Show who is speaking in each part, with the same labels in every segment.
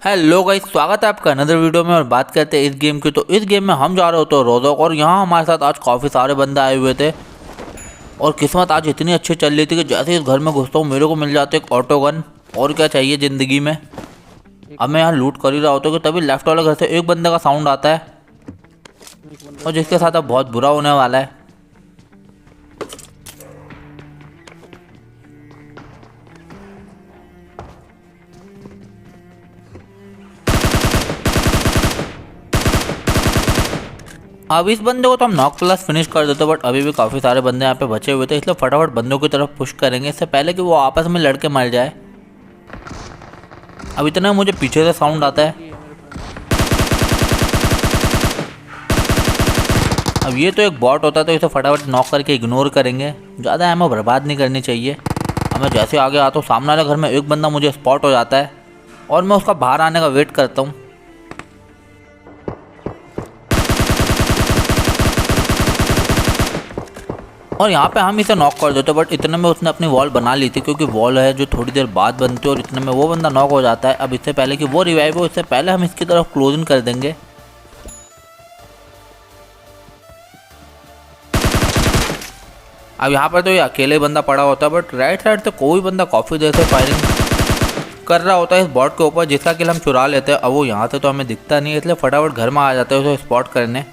Speaker 1: Hello guys, स्वागत है आपका अनदर वीडियो में। और बात करते हैं इस गेम की। तो इस गेम में हम जा रहे होते हैं रोज़ोक, और यहाँ हमारे साथ आज काफ़ी सारे बंदे आए हुए थे। और किस्मत आज इतनी अच्छी चल रही थी कि जैसे इस घर में घुसता हूँ मेरे को मिल जाता है एक ऑटो गन। और क्या चाहिए ज़िंदगी में। अब मैं यहाँ लूट कर ही रहा होता हूँ कि तभी लेफ्ट वाले घर से एक बंदे का साउंड आता है, और जिसके साथ अब बहुत बुरा होने वाला है। अब इस बंदे को तो हम नॉक प्लस फिनिश कर देते, बट अभी भी काफ़ी सारे बंदे यहाँ पे बचे हुए थे, इसलिए फटाफट बंदों की तरफ पुश करेंगे इससे पहले कि वो आपस में लड़के मर जाए। अब इतना मुझे पीछे से साउंड आता है। अब ये तो एक बॉट होता है, तो इसे फटाफट नॉक करके इग्नोर करेंगे, ज़्यादा एमो बर्बाद नहीं करनी चाहिए। अब मैं जैसे आगे आता हूँ सामने वाले घर में एक बंदा मुझे स्पॉट हो जाता है, और मैं उसका बाहर आने का वेट करता हूँ। और यहाँ पे हम इसे नॉक कर देते, बट इतने में उसने अपनी वॉल बना ली थी, क्योंकि वॉल है जो थोड़ी देर बाद बनती है, और इतने में वो बंदा नॉक हो जाता है। अब इससे पहले कि वो रिवाइव हो, इससे पहले हम इसकी तरफ क्लोजिंग कर देंगे। अब यहाँ पर तो ये अकेले बंदा पड़ा होता है, बट राइट साइड से कोई बंदा काफ़ी देर से फायरिंग कर रहा होता है इस बॉट के ऊपर, जिसका किल हम चुरा लेते हैं। अब वो यहाँ से तो हमें दिखता नहीं है, इसलिए फटाफट घर में आ जाते हैं उसे स्पॉट करने।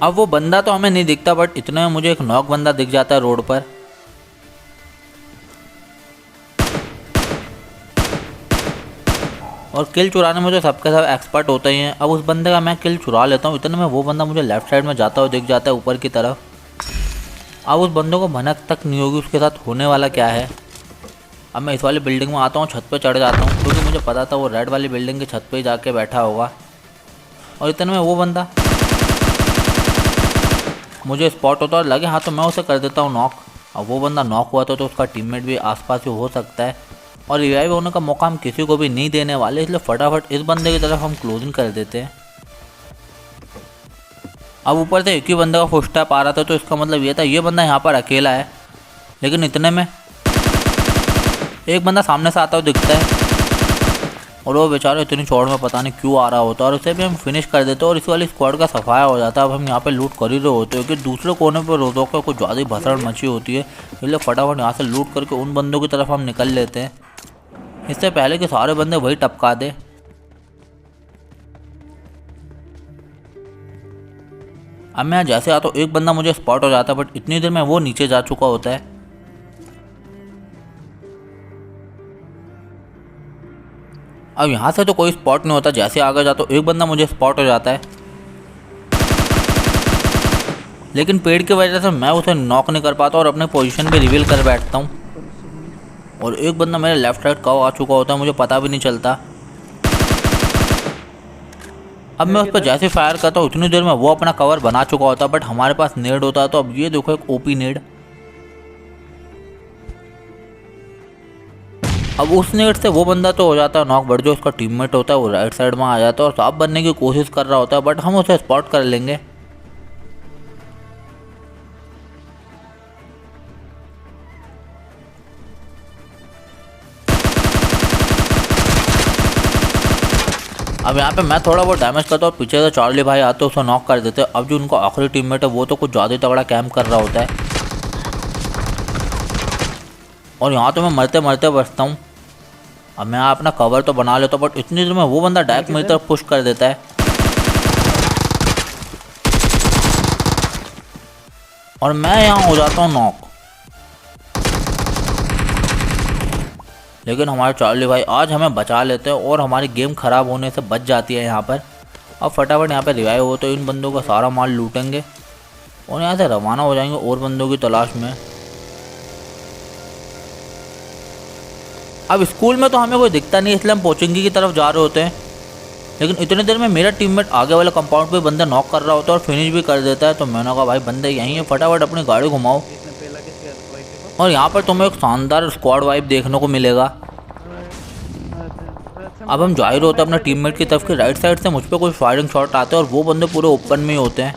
Speaker 1: अब वो बंदा तो हमें नहीं दिखता, बट इतने में मुझे एक नॉक बंदा दिख जाता है रोड पर। और किल चुराने में तो सबके सब एक्सपर्ट होते ही हैं। अब उस बंदे का मैं किल चुरा लेता हूँ, इतने में वो बंदा मुझे लेफ्ट साइड में जाता हुआ दिख जाता है ऊपर की तरफ। अब उस बंदे को भनक तक नहीं होगी उसके साथ होने वाला क्या है। अब मैं इस वाली बिल्डिंग में आता हूँ, छत पे चढ़ जाता हूँ, क्योंकि मुझे पता था वो रेड वाली बिल्डिंग की छत पे ही जाके बैठा होगा। और इतने में वो बंदा मुझे स्पॉट होता और लगे हाँ, तो मैं उसे कर देता हूँ नॉक। अब वो बंदा नॉक हुआ तो उसका टीममेट भी आसपास ही हो सकता है, और रिवाइव होने का मौका हम किसी को भी नहीं देने वाले, इसलिए फटाफट इस बंदे की तरफ हम क्लोजिंग कर देते हैं। अब ऊपर से एक ही बंदे का फुट स्टेप आ रहा था, तो इसका मतलब ये था ये बंदा यहाँ पर अकेला है। लेकिन इतने में एक बंदा सामने से आता हुआ दिखता है, और वो बेचारा इतनी चौड़ में पता नहीं क्यों आ रहा होता है, और उसे भी हम फिनिश कर देते हैं, और इस वाली स्क्वाड का सफाया हो जाता है। अब हम यहाँ पे लूट कर ही रहे होते हैं, क्योंकि दूसरे कोने पर रोज़ोक का कुछ ज़्यादा ही भसड़ मची होती है, इसलिए फटाफट यहाँ से लूट करके उन बंदों की तरफ हम निकल लेते हैं, इससे पहले कि सारे बंदे वही टपका दे। अब मैं जैसे आता हूँ एक बंदा मुझे स्पॉट हो जाता है, बट इतनी देर में वो नीचे जा चुका होता है। अब यहाँ से तो कोई स्पॉट नहीं होता, जैसे आगे जाता हूँ एक बंदा मुझे स्पॉट हो जाता है, लेकिन पेड़ की वजह से मैं उसे नॉक नहीं कर पाता और अपने पोजीशन पे रिवील कर बैठता हूँ। और एक बंदा मेरे लेफ्ट साइड कब आ चुका होता है मुझे पता भी नहीं चलता। अब मैं उस पर जैसे फायर करता हूँ उतनी देर में वो अपना कवर बना चुका होता है, बट हमारे पास नेड होता है। तो अब ये देखो एक ओपी नेड। अब उस नेट से वो बंदा तो हो जाता है नॉक, बट जो उसका टीममेट होता है वो राइट साइड में आ जाता है और साफ बनने की कोशिश कर रहा होता है, बट हम उसे स्पॉट कर लेंगे। अब यहाँ पे मैं थोड़ा बहुत डैमेज करता हूँ और पीछे से चार्ली भाई आते हैं उसे नॉक कर देते हैं। अब जो उनका आखिरी टीममेट है वो तो कुछ ज़्यादा ही तगड़ा कैंप कर रहा होता है, और यहाँ तो मैं मरते मरते बचता हूँ। अब मैं अपना कवर तो बना लेता हूँ, बट इतनी देर में वो बंदा डायरेक्ट मेरी तरफ पुश कर देता है, और मैं यहाँ हो जाता हूँ नॉक। लेकिन हमारे चार्ली भाई आज हमें बचा लेते हैं और हमारी गेम ख़राब होने से बच जाती है यहाँ पर। अब फटाफट यहाँ पे रिवाइव हो तो इन बंदों का सारा माल लूटेंगे और यहाँ से रवाना हो जाएंगे और बंदों की तलाश में। अब स्कूल में तो हमें कोई दिखता नहीं, इसलिए हम पोचिंगी की तरफ जा रहे होते हैं। लेकिन इतनी देर में मेरा टीममेट आगे वाले कंपाउंड पे बंदा नॉक कर रहा होता है और फिनिश भी कर देता है। तो मैंने कहा भाई बंदे यहीं है, फटाफट अपनी गाड़ी घुमाओ। और यहाँ पर तुम्हें एक शानदार स्क्वाड वाइब देखने को मिलेगा। अब हम जाहिर होते हैं अपने टीममेट की तरफ की राइट साइड से मुझ पर कुछ फायरिंग शॉट आते हैं और वो बंदे पूरे ओपन में ही होते हैं।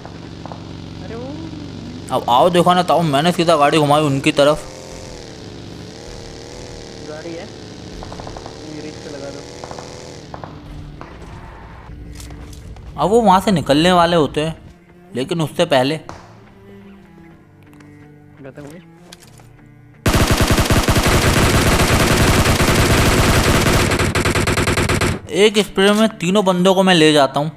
Speaker 1: अब आओ देखो ना ताऊ, मैंने सीधा गाड़ी घुमाई उनकी तरफ।
Speaker 2: गाड़ी है, रिच पे लगा दो।
Speaker 1: अब वो वहाँ से निकलने वाले होते हैं, लेकिन उससे पहले एक स्प्रे में तीनों बंदों को मैं ले जाता हूँ।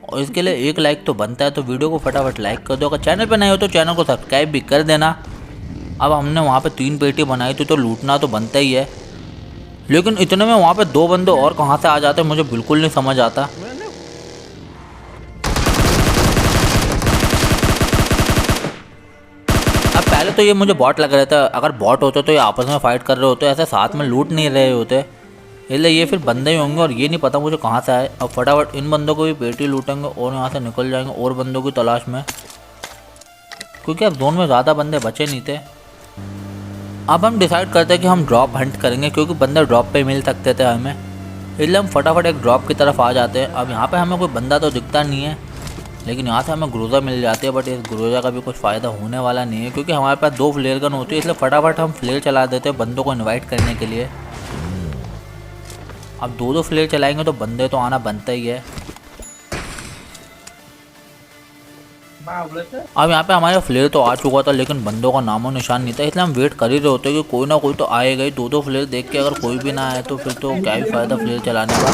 Speaker 1: और इसके लिए एक लाइक तो बनता है, तो वीडियो को फटाफट लाइक कर दो। अगर चैनल पे नए हो तो चैनल को सब्सक्राइब भी कर देना। अब हमने वहाँ पे 3 पेटी बनाई थी, तो लूटना तो बनता ही है, लेकिन इतने में वहाँ पे 2 बंदे और कहाँ से आ जाते हैं मुझे बिल्कुल नहीं समझ आता। अब पहले तो ये मुझे बॉट लग रहा था, अगर बॉट होते तो ये आपस में फाइट कर रहे होते, ऐसे साथ में लूट नहीं रहे होते, इसलिए ये फिर बंदे ही होंगे और ये नहीं पता मुझे कहाँ से आए। अब फटाफट इन बंदों को भी पेटी लूटेंगे और यहाँ से निकल जाएंगे और बंदों की तलाश में, क्योंकि अब जोन में ज़्यादा बंदे बचे नहीं थे। अब हम डिसाइड करते हैं कि हम ड्रॉप हंट करेंगे, क्योंकि बंदे ड्रॉप पे मिल सकते थे हमें, इसलिए हम फटाफट एक ड्रॉप की तरफ आ जाते हैं। अब यहाँ पे हमें कोई बंदा तो दिखता नहीं है, लेकिन यहाँ से हमें ग्रोजा मिल जाती है, बट इस ग्रोजा का भी कुछ फ़ायदा होने वाला नहीं है, क्योंकि हमारे पास 2 फ्लेयर गन होती है, इसलिए फटाफट हम फ्लेयर चला देते हैं बंदों को इन्वाइट करने के लिए। अब 2 फ्लेयर चलाएंगे तो बंदे तो आना बनता ही है। अब यहाँ पे हमारे फ्लेयर तो आ चुका था, लेकिन बंदों का नामो निशान नहीं था, इसलिए हम वेट कर ही रहे होते कि कोई ना कोई तो आएगा ही। 2 फ्लेयर देख के अगर कोई भी ना आए तो फिर तो क्या ही फ़ायदा फ्लेयर चलाने का।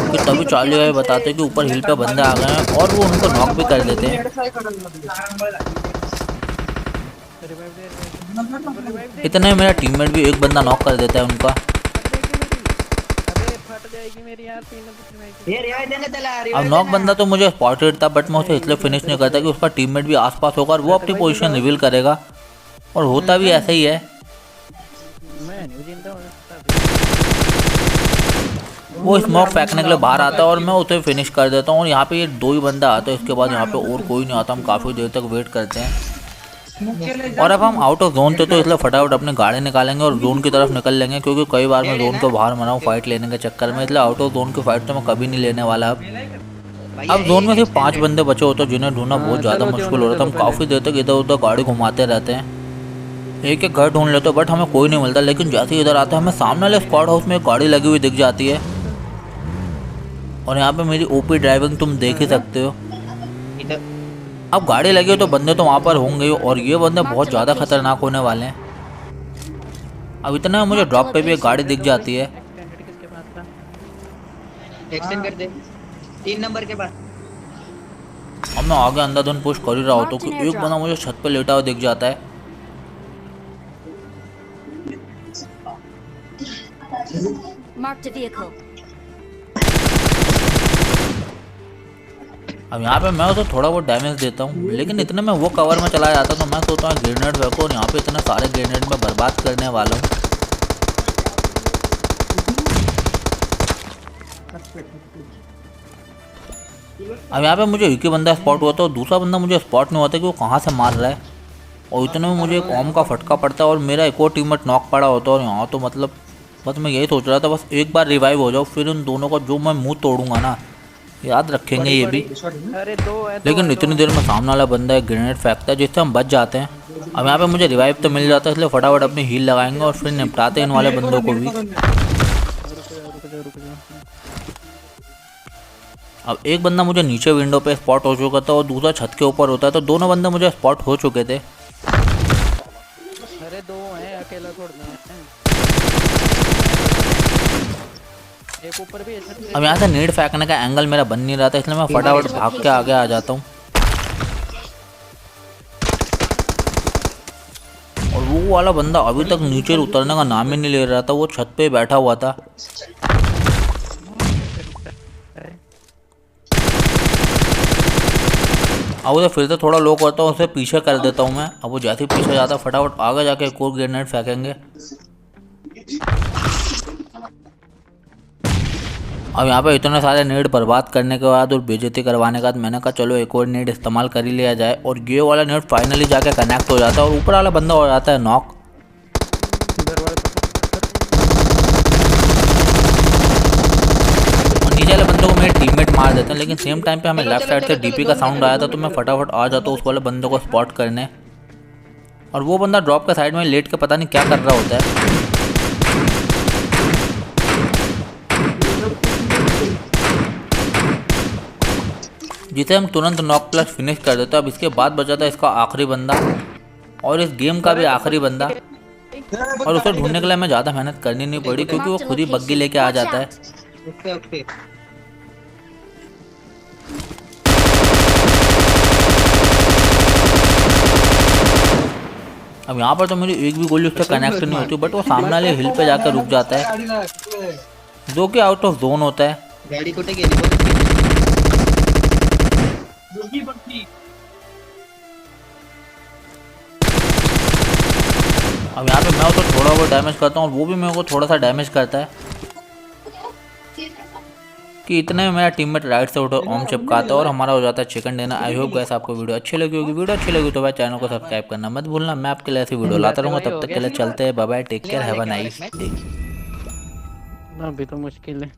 Speaker 1: फिर तभी चार्ली भाई बताते कि ऊपर हिल पे बंदे आ गए हैं और वो उनको नॉक भी कर देते हैं। इतने मेरा टीममेट भी एक बंदा नॉक कर देता है उनका। अब नॉक बंदा तो मुझे स्पॉटेड था, बट मैं उसे इसलिए फिनिश नहीं करता कि उसका टीममेट भी आसपास होगा और वो अपनी पोजीशन रिवील करेगा, और होता भी ऐसा ही है। वो स्मोक फेंकने के लिए बाहर आता है और मैं उसे फिनिश कर देता हूँ, और यहाँ पे ये 2 ही बंदा आता है, इसके बाद यहाँ पे और कोई नहीं आता। हम काफ़ी देर तक वेट करते हैं, और अब हम आउट ऑफ जोन थे, तो इसलिए फटाफट अपनी गाड़ी निकालेंगे और जोन की तरफ निकल लेंगे, क्योंकि कई बार मैं जोन को बाहर मरा हूँ फाइट लेने के चक्कर में, इसलिए आउट ऑफ जोन की फाइट तो मैं कभी नहीं लेने वाला। अब जोन में सिर्फ 5 बंदे बचे होते हैं, जिन्हें ढूंढना बहुत ज़्यादा मुश्किल हो रहा था। हम काफ़ी देर तक इधर उधर गाड़ी घुमाते रहते हैं, एक एक घर ढूंढ लेते, बट हमें कोई नहीं मिलता। लेकिन जैसे ही इधर आते हैं, हमें सामने वाले स्क्वाड हाउस में एक गाड़ी लगी हुई दिख जाती है, और यहाँ पे मेरी ओपी ड्राइविंग तुम देख ही सकते हो। अब गाड़ी लगी हो तो बंदे तो वहाँ पर होंगे, और ये बंदे बहुत ज़्यादा खतरनाक होने वाले हैं। अब इतना मुझे ड्रॉप पे भी एक गाड़ी दिख जाती है।
Speaker 2: एक्सटेंड कर दे 3 नंबर के पास।
Speaker 1: अब मैं आगे अंधाधुन पुश कर ही रहा होता हूँ कि एक बंदा मुझे छत पे लेटा हुआ दिख जाता है।
Speaker 3: Marked a vehicle.
Speaker 1: अब यहाँ पे मैं उसे थोड़ा बहुत डैमेज देता हूँ, लेकिन इतने में वो कवर में चला जाता, तो मैं सोचता हूँ ग्रेनेड फेंको, और यहाँ पे इतने सारे ग्रेनेड में बर्बाद करने वाला हूँ। अब यहाँ पे मुझे एक ही बंदा स्पॉट हुआ था, और दूसरा बंदा मुझे स्पॉट नहीं होता कि वो कहाँ से मार रहा है, और इतने में मुझे एक ओम का फटका पड़ता है और मेरा एक और टीममेट नॉक पड़ा होता है। और यहाँ तो मतलब बस मैं यही सोच रहा था, बस एक बार रिवाइव हो जाओ, फिर उन दोनों का जो मैं मुँह तोड़ूंगा ना, याद रखेंगे ये भी। लेकिन इतनी देर में सामने वाला बंदा एक ग्रेनेड फेंकता है, जिससे हम बच जाते हैं। अब यहाँ पे मुझे रिवाइव तो मिल जाता है, इसलिए फटाफट अपनी हील लगाएंगे और फिर निपटाते हैं इन वाले बंदों को भी। अब एक बंदा मुझे नीचे विंडो पे स्पॉट हो चुका था और दूसरा छत के ऊपर होता है, तो दोनों बंदे मुझे स्पॉट हो चुके थे।
Speaker 4: अरे 2 हैं, अकेला छोड़ना है। एक ऊपर भी है।
Speaker 1: अब यहाँ से नीड फेंकने का एंगल मेरा बन नहीं रहा था, इसलिए मैं फटाफट भाग के आगे आ जाता हूँ। और वो वाला बंदा अभी तक नीचे उतरने का नाम ही नहीं ले रहा था, वो छत पे बैठा हुआ था। अब उसे फिर से थोड़ा लो करता हूँ, उसे पीछे कर देता हूँ मैं। अब वो जैसे ही पीछे जाता फटाफट आगे जाके एक और ग्रेनेड फेंकेंगे। अब यहाँ पे इतने सारे नेट बर्बाद करने के बाद और बेइज्जती करवाने के बाद मैंने कहा चलो एक और नेट इस्तेमाल कर ही लिया जाए, और ये वाला नेट फाइनली जाके कनेक्ट हो जाता है और ऊपर वाला बंदा हो जाता है नॉक। और नीचे वाले बंदे को मेरे टीममेट मार देते हैं, लेकिन सेम टाइम पे हमें लेफ्ट साइड से डीपी का साउंड आया था, तो मैं फटाफट आ जाता हूँ उस वाले बंदे को स्पॉट करने। और वो बंदा ड्रॉप के साइड में लेट के पता नहीं क्या कर रहा होता है। जिसे हम तुरंत नॉक प्लस फिनिश कर देते। अब इसके बाद बचा था इसका आखिरी बंदा और इस गेम का भी आखिरी बंदा, और उसे ढूंढने के लिए हमें ज़्यादा मेहनत करनी नहीं पड़ी क्योंकि वो खुद ही बग्गी लेके आ जाता है।
Speaker 2: ओके ओके
Speaker 1: अब यहाँ पर तो मेरी एक भी गोली उससे कनेक्ट नहीं होती, बट वो सामने वाले हिल पे जाकर रुक जाता है जो कि आउट ऑफ जोन होता है।
Speaker 2: गाड़ी कुठे गेली बोल
Speaker 1: अब यहाँ पे मैं तो थोड़ा बहुत डैमेज करता हूँ और वो भी मेरे को थोड़ा सा डैमेज करता है कि इतने में मेरा टीममेट राइट से उठो ओम चिपकाता है और हमारा हो जाता है chicken dinner. I hope guys आपको वीडियो अच्छी लगी होगी। वीडियो अच्छी लगी तो भाई चैनल को सब्सक्राइब करना मत भूलना। मैं आपके लिए ऐसी वीडियो लाता रहूँगा। तब तक के लिए चलते हैं, bye bye, take care, have a nice day.
Speaker 4: अभी तो मुश्किल है।